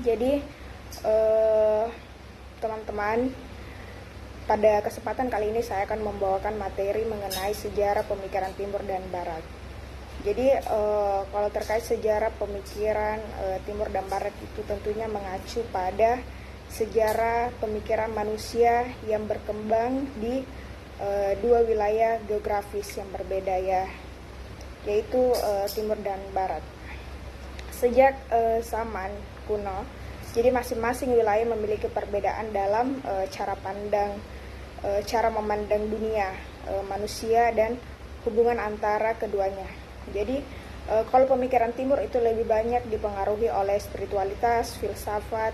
Jadi teman-teman, pada kesempatan kali ini saya akan membawakan materi mengenai sejarah pemikiran Timur dan Barat. Jadi kalau terkait sejarah pemikiran Timur dan Barat itu tentunya mengacu pada sejarah pemikiran manusia yang berkembang di dua wilayah geografis yang berbeda, yaitu Timur dan Barat. Sejak zaman kuno, jadi masing-masing wilayah memiliki perbedaan dalam cara pandang, cara memandang dunia, manusia, dan hubungan antara keduanya. Jadi kalau pemikiran Timur itu lebih banyak dipengaruhi oleh spiritualitas, filsafat,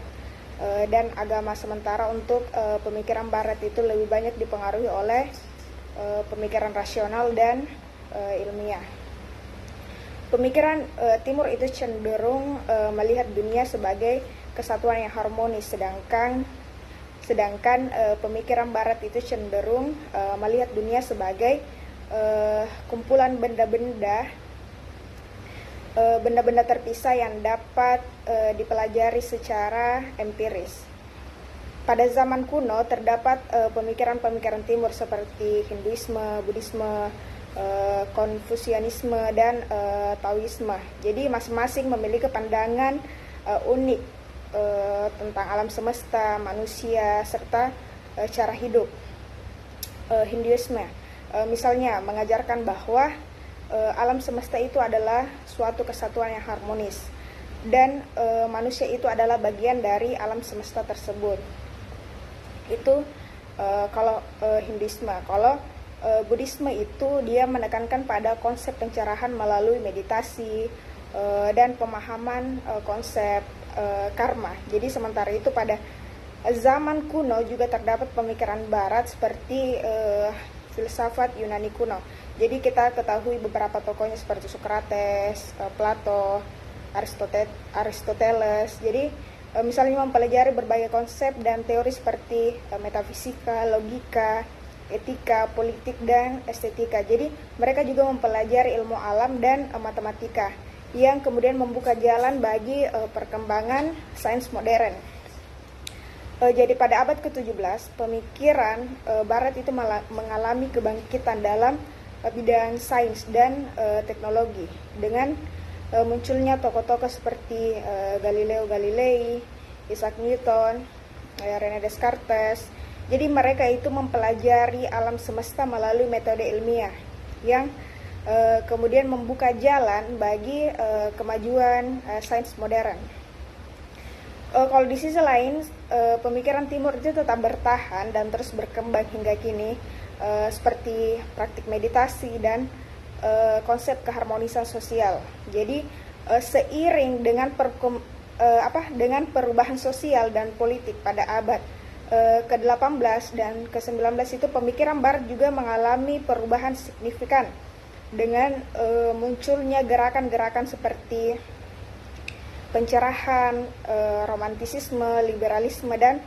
dan agama, sementara untuk pemikiran Barat itu lebih banyak dipengaruhi oleh pemikiran rasional dan ilmiah. Pemikiran Timur itu cenderung melihat dunia sebagai kesatuan yang harmonis, sedangkan pemikiran Barat itu cenderung melihat dunia sebagai kumpulan benda-benda terpisah yang dapat dipelajari secara empiris. Pada zaman kuno terdapat pemikiran-pemikiran Timur seperti Hinduisme, Buddhisme, Konfusianisme, dan Taoisme. Jadi masing-masing memiliki pandangan unik tentang alam semesta, manusia, serta cara hidup. Hinduisme misalnya mengajarkan bahwa alam semesta itu adalah suatu kesatuan yang harmonis, dan manusia itu adalah bagian dari alam semesta tersebut. Itu kalau Hinduisme. Kalau Buddhisme itu dia menekankan pada konsep pencerahan melalui meditasi dan pemahaman konsep karma. Jadi sementara itu pada zaman kuno juga terdapat pemikiran Barat seperti filsafat Yunani kuno. Jadi kita ketahui beberapa tokohnya seperti Socrates, Plato, Aristoteles. Jadi misalnya mempelajari berbagai konsep dan teori seperti metafisika, logika, etika, politik, dan estetika. Jadi mereka juga mempelajari ilmu alam dan matematika yang kemudian membuka jalan bagi perkembangan sains modern. Jadi pada abad ke-17, pemikiran Barat itu mengalami kebangkitan dalam bidang sains dan teknologi dengan munculnya tokoh-tokoh seperti Galileo Galilei, Isaac Newton, René Descartes. Jadi mereka itu mempelajari alam semesta melalui metode ilmiah yang kemudian membuka jalan bagi kemajuan sains modern. Kalau di sisi lain, pemikiran Timur itu tetap bertahan dan terus berkembang hingga kini, seperti praktik meditasi dan konsep keharmonisan sosial. Jadi seiring dengan perubahan sosial dan politik pada abad ke-18 dan ke-19 itu, pemikiran Barat juga mengalami perubahan signifikan dengan munculnya gerakan-gerakan seperti pencerahan, romantisisme, liberalisme, dan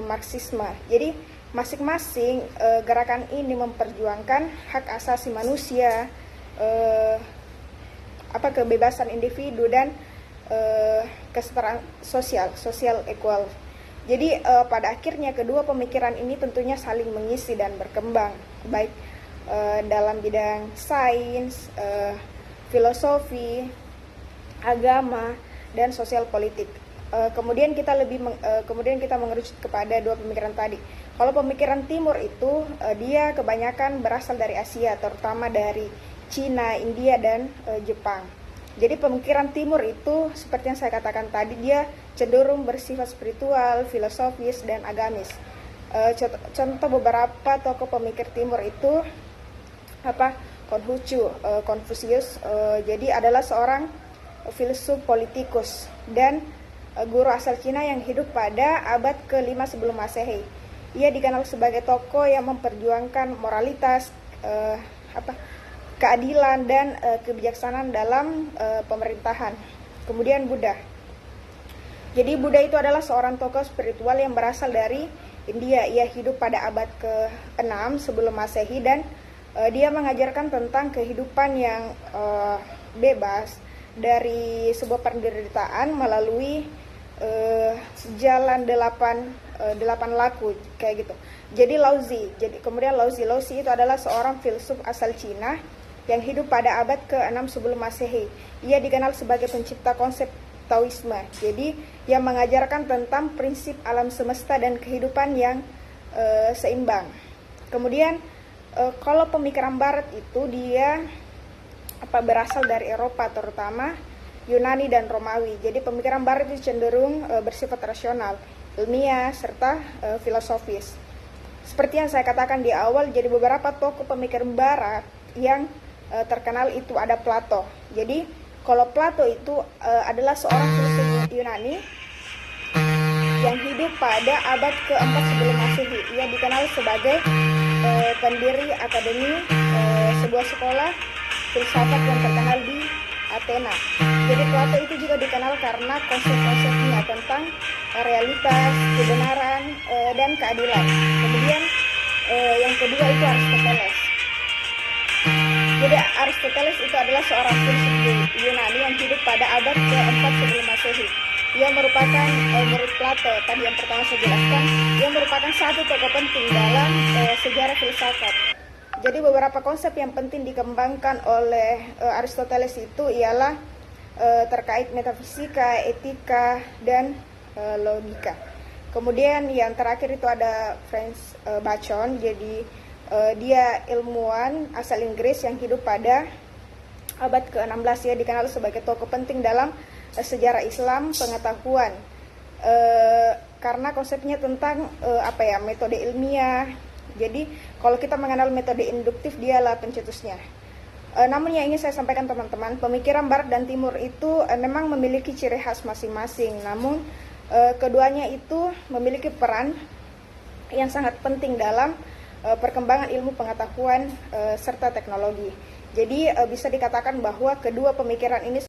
marxisme. Jadi masing-masing gerakan ini memperjuangkan hak asasi manusia, kebebasan individu, dan kesetaraan social equal. Jadi pada akhirnya kedua pemikiran ini tentunya saling mengisi dan berkembang, baik dalam bidang sains, filosofi, agama, dan sosial politik. Kemudian kita mengerucut kepada dua pemikiran tadi. Kalau pemikiran Timur itu dia kebanyakan berasal dari Asia, terutama dari Cina, India, dan Jepang. Jadi pemikiran Timur itu seperti yang saya katakan tadi, dia cenderung bersifat spiritual, filosofis, dan agamis. Contoh beberapa tokoh pemikir Timur itu Konfusius, jadi adalah seorang filsuf politikus dan guru asal Cina yang hidup pada abad ke-5 sebelum Masehi. Ia dikenal sebagai tokoh yang memperjuangkan moralitas, keadilan, dan kebijaksanaan dalam pemerintahan. Kemudian Buddha. Jadi Buddha itu adalah seorang tokoh spiritual yang berasal dari India. Ia hidup pada abad ke-6 sebelum Masehi dan dia mengajarkan tentang kehidupan yang bebas dari sebuah penderitaan melalui jalan delapan laku kayak gitu. Jadi kemudian Lao Tzu itu adalah seorang filsuf asal Cina yang hidup pada abad ke-6 sebelum Masehi. Ia dikenal sebagai pencipta konsep Taoisme. Jadi ia mengajarkan tentang prinsip alam semesta dan kehidupan yang seimbang. Kemudian kalau pemikiran Barat itu dia berasal dari Eropa, terutama Yunani dan Romawi. Jadi pemikiran Barat itu cenderung bersifat rasional, ilmiah, serta filosofis. Seperti yang saya katakan di awal, jadi beberapa tokoh pemikiran Barat yang terkenal itu ada Plato. Jadi kalau Plato itu adalah seorang filsuf Yunani yang hidup pada abad ke-4 sebelum Masehi. Ia dikenal sebagai pendiri akademi sebuah sekolah filsafat yang terkenal di Athena. Jadi Plato itu juga dikenal karena konsep-konsepnya tentang realitas, kebenaran, dan keadilan. Kemudian yang kedua itu Aristoteles. Jadi Aristoteles itu adalah seorang filsuf Yunani yang hidup pada abad ke-4 sebelum Masehi. Ia merupakan, menurut Plato, tadi yang pertama saya jelaskan, ia merupakan satu tokoh penting dalam sejarah filsafat. Jadi beberapa konsep yang penting dikembangkan oleh Aristoteles itu ialah terkait metafisika, etika, dan logika. Kemudian yang terakhir itu ada Franz Bacon. Jadi dia ilmuwan asal Inggris yang hidup pada abad ke-16. Ia dikenal sebagai tokoh penting dalam sejarah Islam pengetahuan karena konsepnya tentang metode ilmiah. Jadi kalau kita mengenal metode induktif, dialah pencetusnya. Namun yang ingin saya sampaikan teman-teman, pemikiran Barat dan Timur itu memang memiliki ciri khas masing-masing. Namun keduanya itu memiliki peran yang sangat penting dalam perkembangan ilmu pengetahuan serta teknologi. Jadi bisa dikatakan bahwa kedua pemikiran ini